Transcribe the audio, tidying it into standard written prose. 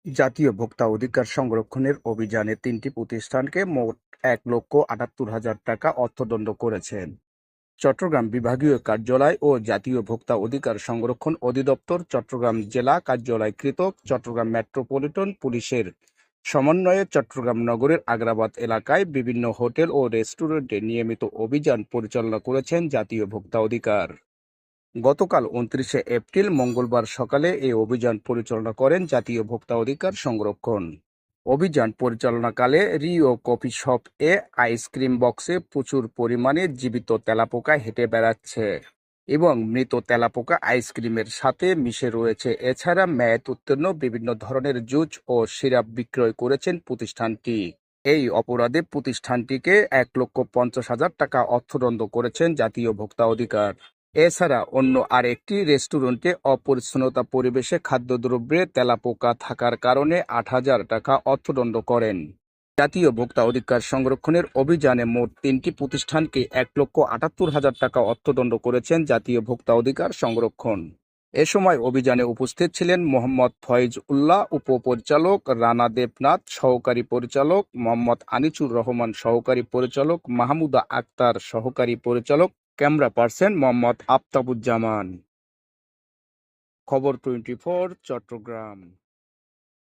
জাতীয় ভোক্তা অধিকার সংরক্ষণের অভিযানে ৩টি প্রতিষ্ঠানকে মোট ১,৭৮,০০০ টাকা অর্থদণ্ড করেছেন চট্টগ্রাম বিভাগীয় কার্যালয় ও জাতীয় ভোক্তা অধিকার সংরক্ষণ অধিদপ্তর, চট্টগ্রাম জেলা কার্যালয়কৃত চট্টগ্রাম মেট্রোপলিটন পুলিশের সমন্বয়ে চট্টগ্রাম নগরের আগ্রাবাদ এলাকায় বিভিন্ন হোটেল ও রেস্টুরেন্টে নিয়মিত অভিযান পরিচালনা করেছেন জাতীয় ভোক্তা অধিকার। গতকাল ২৯শে এপ্রিল মঙ্গলবার সকালে এই অভিযান পরিচালনা করেন জাতীয় ভোক্তা অধিকার সংরক্ষণ। অভিযান পরিচালনাকালে রিও কফি শপ এ আইসক্রিম বক্সে প্রচুর পরিমাণে জীবিত তেলাপোকা হেঁটে বেড়াচ্ছে এবং মৃত তেলাপোকা আইসক্রিমের সাথে মিশে রয়েছে। এছাড়া মেয়াদ উত্তীর্ণ বিভিন্ন ধরনের জুস ও সিরাপ বিক্রয় করেছেন প্রতিষ্ঠানটি। এই অপরাধে প্রতিষ্ঠানটিকে ১,৫০,০০০ টাকা অর্থদণ্ড করেছেন জাতীয় ভোক্তা অধিকার। এছাড়া অন্য আরেকটি রেস্টুরেন্টে অপরিচ্ছন্নতা পরিবেশে খাদ্যদ্রব্যে তেলাপোকা থাকার কারণে ৮,০০০ টাকা অর্থদণ্ড করেন। জাতীয় ভোক্তা অধিকার সংরক্ষণের অভিযানে মোট ৩টি প্রতিষ্ঠানকে ১,৭৮,০০০ টাকা অর্থদণ্ড করেছেন জাতীয় ভোক্তা অধিকার সংরক্ষণ। এ সময় অভিযানে উপস্থিত ছিলেন মোহাম্মদ ফয়েজ উল্লাহ উপপরিচালক, রানা দেবনাথ সহকারী পরিচালক, মোহাম্মদ আনিসুর রহমান সহকারী পরিচালক, মাহমুদা আক্তার সহকারী পরিচালক, ক্যামেরা পার্সন মোহাম্মদ আফতাবুজ্জামান। খবর 24 চট্টগ্রাম।